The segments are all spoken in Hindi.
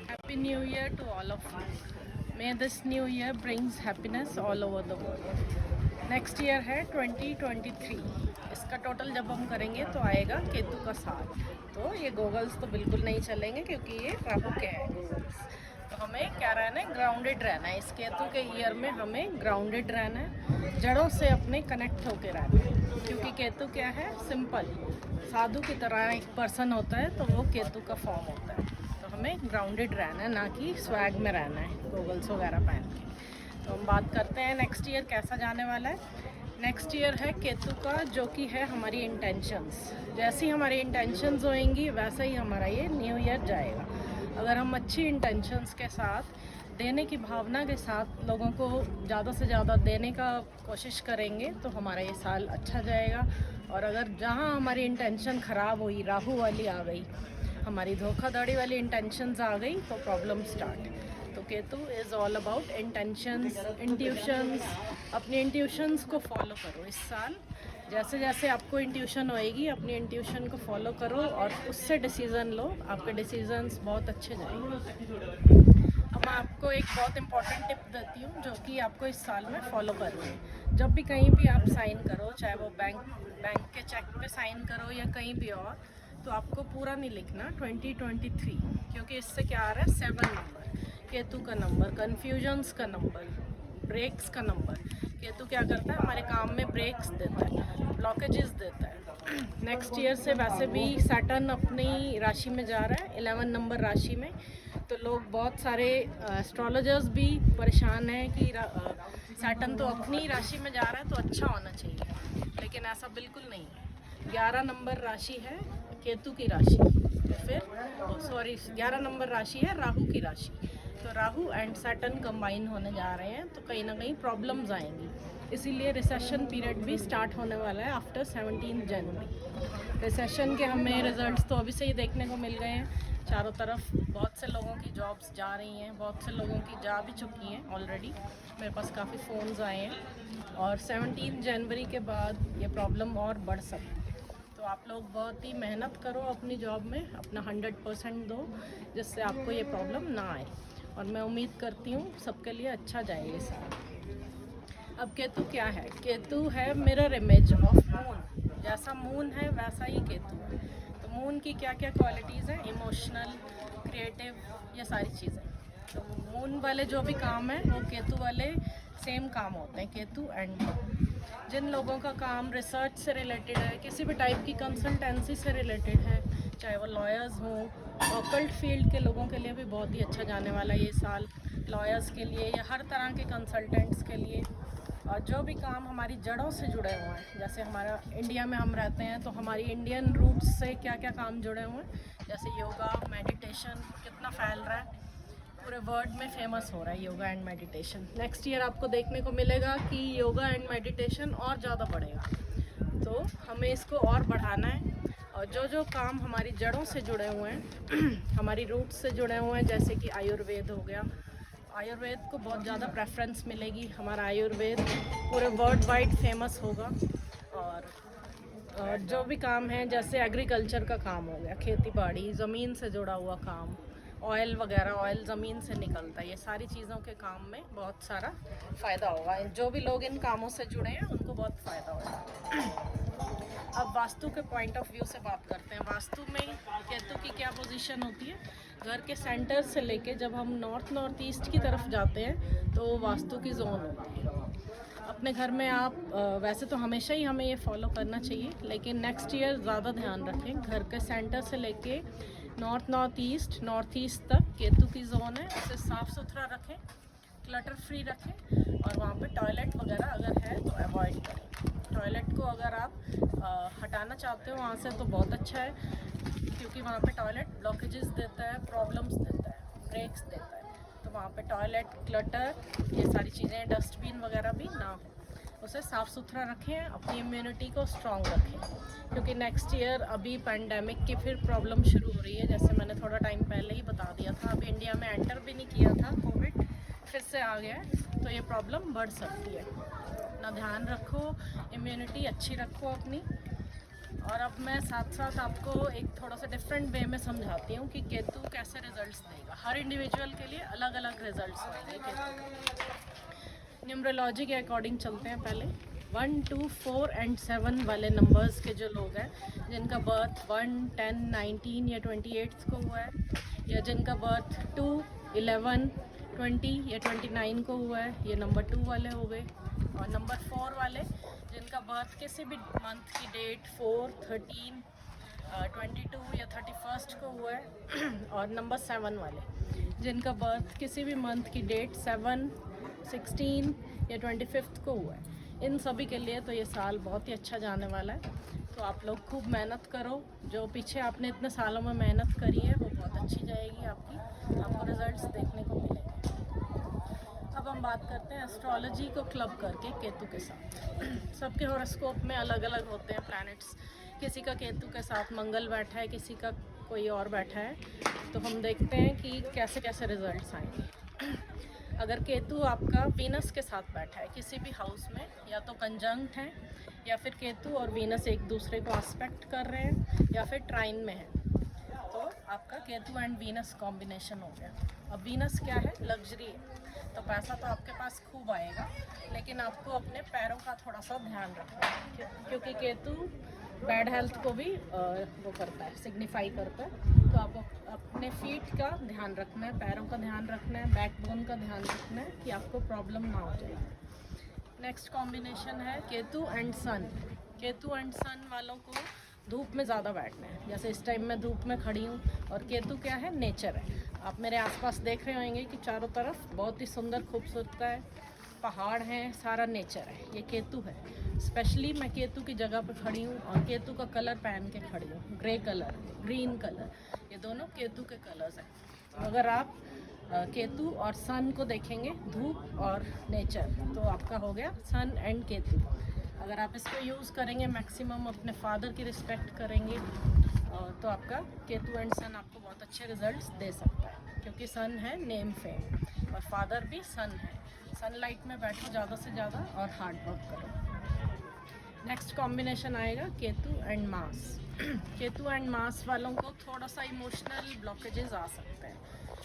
Happy New Year to all of you. May this new year brings happiness all over the world. Next year है 2023। इसका टोटल जब हम करेंगे तो आएगा केतु का साथ। तो ये गॉगल्स तो बिल्कुल नहीं चलेंगे क्योंकि ये राहु के हैं गॉगल्स। तो हमें क्या रहना है, ग्राउंडेड रहना है। इस केतु के ईयर में हमें ग्राउंडेड रहना है, जड़ों से अपने कनेक्ट होकर रहना है। क्योंकि केतु क्या है, सिंपल साधु की तरह एक पर्सन होता है, तो वो केतु का फॉर्म होता है। तो हमें ग्राउंडेड रहना है, ना कि स्वैग में रहना है गॉगल्स वगैरह पहन के। तो हम बात करते हैं नेक्स्ट ईयर कैसा जाने वाला है। नेक्स्ट ईयर है केतु का, जो कि है हमारी इंटेंशंस। जैसी हमारी इंटेंशंस होएंगी वैसा ही हमारा ये न्यू ईयर जाएगा। अगर हम अच्छी इंटेंशंस के साथ, देने की भावना के साथ लोगों को ज़्यादा से ज़्यादा देने का कोशिश करेंगे तो हमारा ये साल अच्छा जाएगा। और अगर जहाँ हमारी इंटेंशन ख़राब हुई, राहु वाली आ गई, हमारी धोखाधड़ी वाली इंटेंशंस आ गई, तो प्रॉब्लम स्टार्ट। तो Ketu is all about intentions, intuitions. अपनी इंट्यूशंस को फॉलो करो इस साल। जैसे जैसे आपको इंट्यूशन होएगी, अपनी इंट्यूशन को फॉलो करो और उससे डिसीज़न लो। आपके डिसीजंस बहुत अच्छे जाएंगे। अब मैं आपको एक बहुत इंपॉर्टेंट टिप देती हूँ जो कि आपको इस साल में फॉलो करनी है। जब भी कहीं भी आप साइन करो, चाहे वो बैंक के चेक पे साइन करो या कहीं भी और, तो आपको पूरा नहीं लिखना 2023, क्योंकि इससे क्या आ रहा है, 7 नंबर केतु का नंबर, कन्फ्यूजन्स का नंबर, ब्रेक्स का नंबर। केतु क्या करता है, हमारे काम में ब्रेक्स देता है, ब्लॉकेजेस देता है। नेक्स्ट ईयर से वैसे भी सैटर्न अपनी राशि में जा रहा है, 11 नंबर राशि में। तो लोग, बहुत सारे एस्ट्रोलॉजर्स भी परेशान हैं कि सैटर्न तो अपनी राशि में जा रहा है तो अच्छा होना चाहिए, लेकिन ऐसा बिल्कुल नहीं है। 11 नंबर राशि है केतु की राशि, तो फिर 11 नंबर राशि है राहु की राशि। तो राहु एंड सैटर्न कंबाइन होने जा रहे हैं, तो कहीं ना कहीं प्रॉब्लम्स आएंगी। इसीलिए रिसेशन पीरियड भी स्टार्ट होने वाला है आफ्टर 17 जनवरी। रिसेशन के हमें रिजल्ट्स तो अभी से ही देखने को मिल गए हैं चारों तरफ। बहुत से लोगों की जॉब्स जा रही हैं, बहुत से लोगों की जा भी चुकी हैं ऑलरेडी। मेरे पास काफ़ी फ़ोन्स आए हैं। और 17 जनवरी के बाद ये प्रॉब्लम और बढ़ सकती है। तो आप लोग बहुत ही मेहनत करो अपनी जॉब में, अपना 100% दो, जिससे आपको ये प्रॉब्लम ना आए। और मैं उम्मीद करती हूँ सबके लिए अच्छा जाए ये साल। अब केतु क्या है, केतु है मिरर इमेज ऑफ मून। जैसा मून है वैसा ही केतु है। तो मून की क्या क्या क्वालिटीज़ हैं, इमोशनल, क्रिएटिव, ये सारी चीज़ें। तो मून वाले जो भी काम है वो केतु वाले सेम काम होते हैं, केतु एंड मून। जिन लोगों का काम रिसर्च से रिलेटेड है, किसी भी टाइप की कंसल्टेंसी से रिलेटेड है, चाहे वो लॉयर्स हों, ऑकल्ट फील्ड के लोगों के लिए भी बहुत ही अच्छा जाने वाला है ये साल। लॉयर्स के लिए या हर तरह के कंसल्टेंट्स के लिए। और जो भी काम हमारी जड़ों से जुड़े हुए हैं, जैसे हमारा इंडिया में हम रहते हैं तो हमारी इंडियन रूट्स से क्या क्या काम जुड़े हुए हैं, जैसे योगा, मेडिटेशन कितना फैल रहा है, पूरे वर्ल्ड में फेमस हो रहा है yoga and meditation. Next year आपको देखने को मिलेगा कि योगा एंड मेडिटेशन और ज़्यादा बढ़ेगा। तो हमें इसको और बढ़ाना है। और जो जो काम हमारी जड़ों से जुड़े हुए हैं हमारी रूट्स से जुड़े हुए हैं, जैसे कि आयुर्वेद हो गया, आयुर्वेद को बहुत ज़्यादा प्रेफरेंस मिलेगी। हमारा आयुर्वेद पूरे वर्ल्ड वाइड फेमस होगा। और जो भी काम है, जैसे एग्रीकल्चर का काम हो गया, खेती बाड़ी, ज़मीन से जुड़ा हुआ काम, ऑयल वगैरह, ऑयल ज़मीन से निकलता है, ये सारी चीज़ों के काम में बहुत सारा फ़ायदा होगा। जो भी लोग इन कामों से जुड़े हैं उनको बहुत फ़ायदा होगा। अब वास्तु के पॉइंट ऑफ व्यू से बात करते हैं। वास्तु में केतु की क्या पोजीशन होती है, घर के सेंटर से लेके जब हम नॉर्थ ईस्ट की तरफ जाते हैं तो वास्तु की जोन होती है। अपने घर में आप वैसे तो हमेशा ही हमें ये फॉलो करना चाहिए, लेकिन नेक्स्ट ईयर ज़्यादा ध्यान रखें। घर के सेंटर से लेके नॉर्थ ईस्ट तक केतु की जोन है, उसे साफ़ सुथरा रखें, क्लटर फ्री रखें। और वहाँ पे टॉयलेट वगैरह अगर है तो अवॉइड करें। टॉयलेट को अगर आप हटाना चाहते हो वहाँ से तो बहुत अच्छा है, क्योंकि वहाँ पे टॉयलेट ब्लॉकेजेस देता है, प्रॉब्लम्स देता है, ब्रेक्स देता है। तो वहाँ पे टॉयलेट, क्लटर, ये सारी चीज़ें, डस्टबिन वगैरह भी ना हो, उसे साफ़ सुथरा रखें। अपनी इम्यूनिटी को स्ट्रॉन्ग रखें, क्योंकि नेक्स्ट ईयर अभी पैंडेमिक की फिर प्रॉब्लम शुरू हो रही है। जैसे मैंने थोड़ा टाइम पहले ही बता दिया था, अभी इंडिया में एंटर भी नहीं किया था, कोविड फिर से आ गया है, तो ये प्रॉब्लम बढ़ सकती है। अपना ध्यान रखो, इम्यूनिटी अच्छी रखो अपनी। और अब मैं साथ साथ आपको एक थोड़ा सा डिफरेंट वे में समझाती हूँ कि केतु कैसे रिजल्ट्स देगा। हर इंडिविजुअल के लिए अलग अलग रिजल्ट्स होंगे केतु। न्यूमरोलॉजी के अकॉर्डिंग चलते हैं पहले। 1, 2, 4 एंड 7 वाले नंबर्स के जो लोग हैं, जिनका बर्थ 1, 10, 19 या 28 को हुआ है, या जिनका बर्थ 2, 11, 20 या 29 को हुआ है, ये नंबर 2 वाले हो गए। और नंबर 4 वाले जिनका बर्थ किसी भी मंथ की डेट 4, 13, 22 या 31 को हुआ है। और नंबर 7 वाले जिनका बर्थ किसी भी मंथ की डेट 7, 16 या 25 को हुआ है। इन सभी के लिए तो ये साल बहुत ही अच्छा जाने वाला है। तो आप लोग खूब मेहनत करो। जो पीछे आपने इतने सालों में मेहनत करी है वो बहुत अच्छी जाएगी आपकी, आपको रिजल्ट्स देखने को मिलेंगे। अब हम बात करते हैं एस्ट्रोलॉजी को क्लब करके केतु के साथ। सबके हॉरोस्कोप में अलग अलग होते हैं प्लैनेट्स। किसी का केतु के साथ मंगल बैठा है, किसी का कोई और बैठा है। तो हम देखते हैं कि कैसे कैसे रिजल्ट्स आएंगे। अगर केतु आपका वीनस के साथ बैठा है किसी भी हाउस में, या तो कंजंक्ट है, या फिर केतु और वीनस एक दूसरे को एस्पेक्ट कर रहे हैं, या फिर ट्राइन में है, तो आपका केतु एंड वीनस कॉम्बिनेशन हो गया। अब वीनस क्या है? लग्जरी है। तो पैसा तो आपके पास खूब आएगा, लेकिन आपको अपने पैरों का थोड़ा सा ध्यान रखना है, क्योंकि केतु बैड हेल्थ को भी वो करता है, सिग्निफाई करता है। तो आप अपने फीट का ध्यान रखना है, पैरों का ध्यान रखना है, बैकबोन का ध्यान रखना है कि आपको प्रॉब्लम ना हो जाए। नेक्स्ट कॉम्बिनेशन है Ketu and sun. Ketu and sun वालों को धूप में ज़्यादा बैठना है। जैसे इस टाइम मैं धूप में खड़ी हूँ, और केतु क्या है? नेचर है। आप मेरे आसपास देख रहे होंगे कि चारों तरफ बहुत ही सुंदर खूबसूरता है, पहाड़ हैं, सारा नेचर है। ये केतु है। स्पेशली मैं केतु की जगह पर खड़ी हूँ, और केतु का कलर पहन के खड़ी हूँ, ग्रे कलर, ग्रीन कलर, ये दोनों केतु के कलर्स हैं। तो अगर आप केतु और सन को देखेंगे, धूप और नेचर, तो आपका हो गया सन एंड केतु। अगर आप इसको यूज़ करेंगे, मैक्सिमम अपने फादर की रिस्पेक्ट करेंगे, तो आपका केतु एंड सन आपको बहुत अच्छे रिजल्ट्स दे सकता है, क्योंकि सन है नेम फेम, और फादर भी सन है। सनलाइट में बैठो ज़्यादा से ज़्यादा और हार्ड वर्क करो। नेक्स्ट कॉम्बिनेशन आएगा Ketu and mass. Ketu and mass वालों को थोड़ा सा इमोशनल ब्लॉकेजेस आ सकते हैं।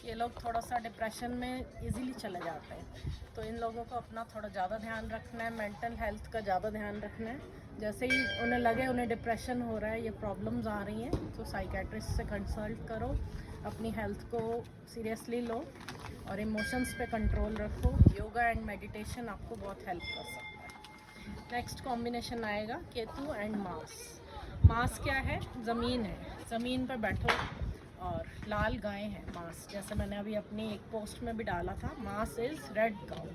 ये लोग थोड़ा सा डिप्रेशन में इजीली चले जाते हैं। तो इन लोगों को अपना थोड़ा ज़्यादा ध्यान रखना है, मेंटल हेल्थ का ज़्यादा ध्यान रखना है। जैसे ही उन्हें लगे उन्हें डिप्रेशन हो रहा है, ये प्रॉब्लम्स आ रही हैं, तो साइकेट्रिस्ट से कंसल्ट करो, अपनी हेल्थ को सीरियसली लो, और इमोशंस पे कंट्रोल रखो। योगा एंड मेडिटेशन आपको बहुत हेल्प कर सकता है। नेक्स्ट कॉम्बिनेशन आएगा केतु एंड मास। मास क्या है? ज़मीन है। ज़मीन पर बैठो, और लाल गाय है मास। जैसे मैंने अभी अपनी एक पोस्ट में भी डाला था, मास इज़ रेड काउ,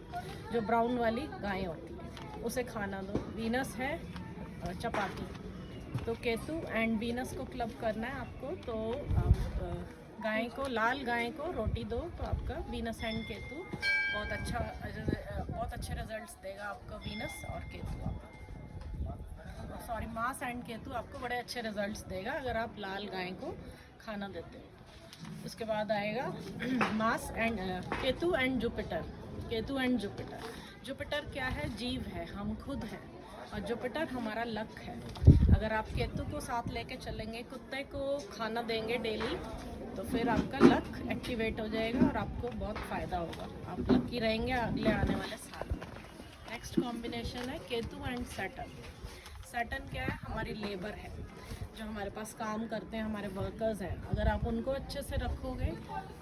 जो ब्राउन वाली गाय होती है, उसे खाना दो। वीनस है चपाती। तो केतु एंड वीनस को क्लब करना है आपको, तो आप गाय को, लाल गाय को रोटी दो, तो आपका वीनस एंड केतु बहुत अच्छे रिजल्ट्स देगा आपका। वीनस और केतु मास एंड केतु आपको बड़े अच्छे रिजल्ट्स देगा अगर आप लाल गाय को खाना देते हो। उसके बाद आएगा mass and Ketu and Jupiter. Ketu and Jupiter. Jupiter क्या है? जीव है, हम खुद हैं, और जुपिटर हमारा लक है। अगर आप केतु को साथ लेके चलेंगे, कुत्ते को खाना देंगे डेली, तो फिर आपका लक एक्टिवेट हो जाएगा और आपको बहुत फ़ायदा होगा। आप लकी रहेंगे अगले आने वाले साल में। नेक्स्ट कॉम्बिनेशन है केतु एंड सैटर्न। सैटर्न क्या है? हमारी लेबर है, जो हमारे पास काम करते हैं, हमारे वर्कर्स हैं। अगर आप उनको अच्छे से रखोगे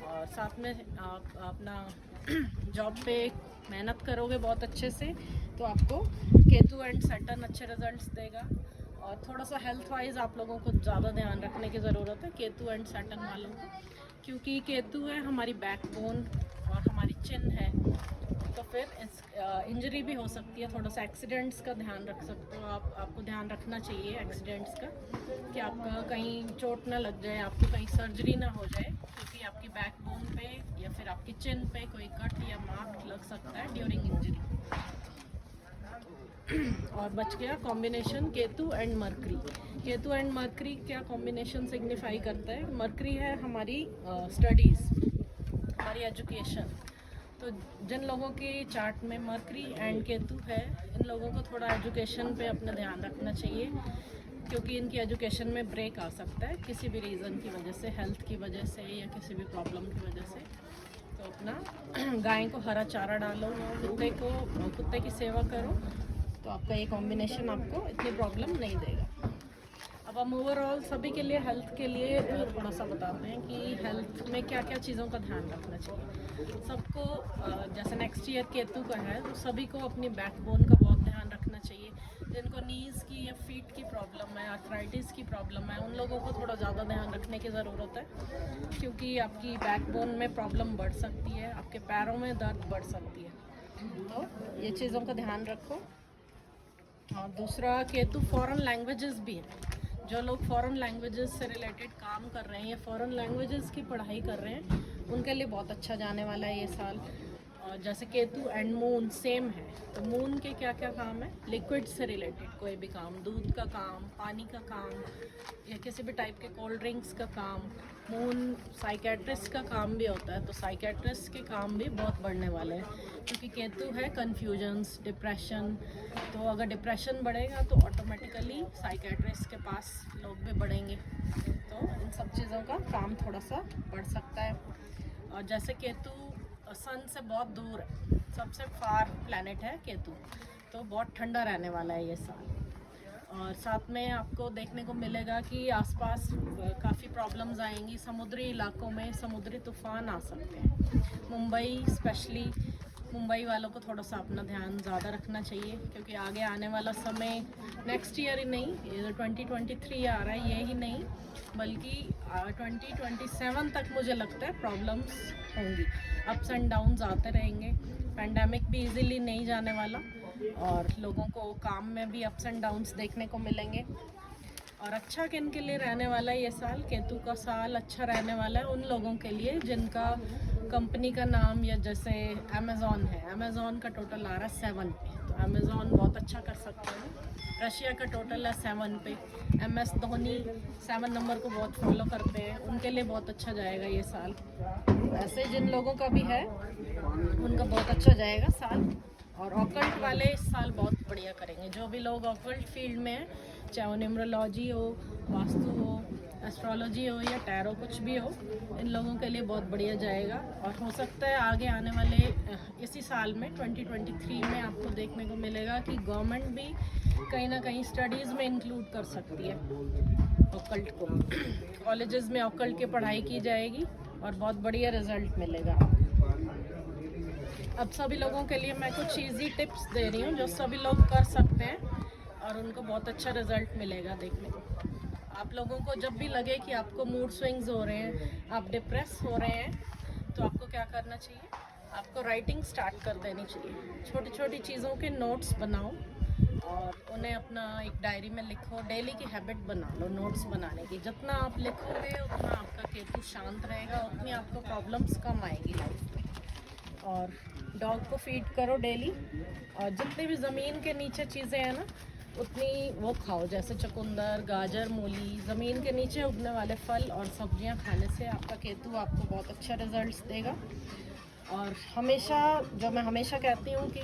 और साथ में आप अपना जॉब पे मेहनत करोगे बहुत अच्छे से, तो आपको केतु एंड सैटर्न अच्छे रिजल्ट्स देगा। और थोड़ा सा हेल्थ वाइज आप लोगों को ज़्यादा ध्यान रखने की ज़रूरत है केतु एंड सैटर्न वालों को, क्योंकि केतु है हमारी बैकबोन और हमारी चिन है, तो फिर इंजरी भी हो सकती है। थोड़ा सा एक्सीडेंट्स का ध्यान रख सकते हो आप, आपको ध्यान रखना चाहिए एक्सीडेंट्स का, कि आपका कहीं चोट ना लग जाए, आपको कहीं सर्जरी ना हो जाए, क्योंकि आपकी बैकबोन पे या फिर आपकी चिन पे कोई कट या मार्क लग सकता है ड्यूरिंग इंजरी। और बच गया combination Ketu and mercury. Ketu and mercury क्या कॉम्बिनेशन सिग्निफाई करता है? मरकरी है हमारी स्टडीज़, हमारी एजुकेशन। तो जिन लोगों की चार्ट में मरकरी एंड केतु है, इन लोगों को थोड़ा एजुकेशन पे अपना ध्यान रखना चाहिए। क्योंकि इनकी एजुकेशन में ब्रेक आ सकता है किसी भी रीज़न की वजह से, हेल्थ की वजह से या किसी भी प्रॉब्लम की वजह से। तो अपना गाय को हरा चारा डालो, कुत्ते की सेवा करो, तो आपका ये कॉम्बिनेशन आपको इतनी प्रॉब्लम नहीं देगा। अब हम ओवरऑल सभी के लिए हेल्थ के लिए थोड़ा सा बताते हैं कि हेल्थ में क्या क्या चीज़ों का ध्यान रखना चाहिए सबको। जैसे नेक्स्ट ईयर केतु का है, तो सभी को अपनी बैकबोन का बहुत ध्यान रखना चाहिए। जिनको नीज़ की या फीट की प्रॉब्लम है, आर्थराइटिस की प्रॉब्लम है, उन लोगों को थोड़ा ज़्यादा ध्यान रखने की ज़रूरत है, क्योंकि आपकी बैकबोन में प्रॉब्लम बढ़ सकती है, आपके पैरों में दर्द बढ़ सकती है। तो ये चीज़ों का ध्यान रखो। और दूसरा, केतु फॉरेन लैंग्वेजेस भी हैं। जो लोग फॉरेन लैंग्वेजेस से रिलेटेड काम कर रहे हैं या फॉरेन लैंग्वेजेस की पढ़ाई कर रहे हैं, उनके लिए बहुत अच्छा जाने वाला है ये साल। और जैसे केतु एंड मून सेम है, तो मून के क्या क्या काम है, लिक्विड से रिलेटेड कोई भी काम, दूध का काम, पानी का काम या किसी भी टाइप के कोल्ड ड्रिंक्स का काम। मून साइकेट्रिस्ट का काम भी होता है, तो साइकेट्रिस्ट के काम भी बहुत बढ़ने वाले हैं, क्योंकि केतु है कन्फ्यूजन्स, डिप्रेशन। तो अगर डिप्रेशन बढ़ेगा तो ऑटोमेटिकली साइकेट्रिस्ट के पास लोग भी बढ़ेंगे, तो इन सब चीज़ों का काम थोड़ा सा बढ़ सकता है। और जैसे केतु सन से बहुत दूर है, सबसे फार प्लैनेट है केतु, तो बहुत ठंडा रहने वाला है ये साल। और साथ में आपको देखने को मिलेगा कि आसपास काफ़ी प्रॉब्लम्स आएंगी। समुद्री इलाकों में समुद्री तूफान आ सकते हैं। मुंबई स्पेशली, मुंबई वालों को थोड़ा सा अपना ध्यान ज़्यादा रखना चाहिए, क्योंकि आगे आने वाला समय नेक्स्ट ईयर ही नहीं, ये 2023 आ रहा है, ये ही नहीं बल्कि 2027 तक मुझे लगता है प्रॉब्लम्स होंगी। अप्स एंड डाउन्स आते रहेंगे। पैंडेमिक भी इजीली नहीं जाने वाला, और लोगों को काम में भी अप्स एंड डाउन्स देखने को मिलेंगे। और अच्छा किन के लिए रहने वाला है ये साल, केतु का साल अच्छा रहने वाला है उन लोगों के लिए जिनका कंपनी का नाम, या जैसे अमेज़ॉन है, अमेज़ॉन का टोटल आ रहा है 7 पे, तो अमेज़ॉन बहुत अच्छा कर सकते हैं। रशिया का टोटल है 7 पे। MS धोनी 7 नंबर को बहुत फॉलो करते हैं, उनके लिए बहुत अच्छा जाएगा ये साल। ऐसे जिन लोगों का भी है उनका बहुत अच्छा जाएगा साल। और ऑकल्ट वाले इस साल बहुत बढ़िया करेंगे। जो भी लोग ऑकल्ट फील्ड में हैं, चाहे वो न्यूमरोलॉजी हो, वास्तु हो, एस्ट्रोलॉजी हो या टैरो कुछ भी हो, इन लोगों के लिए बहुत बढ़िया जाएगा। और हो सकता है आगे आने वाले इसी साल में 2023 में आपको देखने को मिलेगा कि गवर्नमेंट भी कहीं ना कहीं स्टडीज़ में इंक्लूड कर सकती है ऑकल्ट को। कॉलेजेस में ऑकल्ट की पढ़ाई की जाएगी और बहुत बढ़िया रिजल्ट मिलेगा। अब सभी लोगों के लिए मैं कुछ ईजी टिप्स दे रही हूँ जो सभी लोग कर सकते हैं और उनको बहुत अच्छा रिजल्ट मिलेगा देखने को। आप लोगों को जब भी लगे कि आपको मूड स्विंग्स हो रहे हैं, आप डिप्रेस हो रहे हैं, तो आपको क्या करना चाहिए, आपको राइटिंग स्टार्ट कर देनी चाहिए। छोटी छोटी चीज़ों के नोट्स बनाओ और उन्हें अपना एक डायरी में लिखो। डेली की हैबिट बना लो नोट्स बनाने की। जितना आप लिखोगे उतना आपका केतु शांत रहेगा, उतनी आपको प्रॉब्लम्स कम आएगी लाइफ में। और डॉग को फीड करो डेली, और जितनी भी ज़मीन के नीचे चीज़ें हैं ना उतनी वो खाओ, जैसे चुकंदर, गाजर, मूली। ज़मीन के नीचे उगने वाले फल और सब्जियां खाने से आपका केतु आपको बहुत अच्छा रिजल्ट्स देगा। और हमेशा, जो मैं हमेशा कहती हूँ कि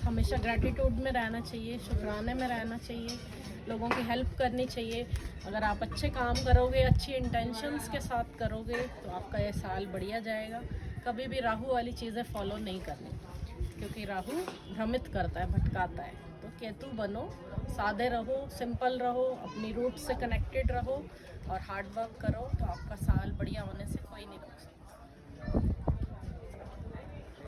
हमेशा ग्रैटिट्यूड में रहना चाहिए, शुक्राने में रहना चाहिए, लोगों की हेल्प करनी चाहिए। अगर आप अच्छे काम करोगे, अच्छी इंटेंशंस के साथ करोगे, तो आपका ये साल बढ़िया जाएगा। कभी भी राहु वाली चीज़ें फॉलो नहीं करनी, क्योंकि राहु भ्रमित करता है, भटकाता है। तो केतु बनो, सादे रहो, सिंपल रहो, अपनी रूट से कनेक्टेड रहो और हार्ड वर्क करो, तो आपका साल बढ़िया होने से कोई नहीं रोक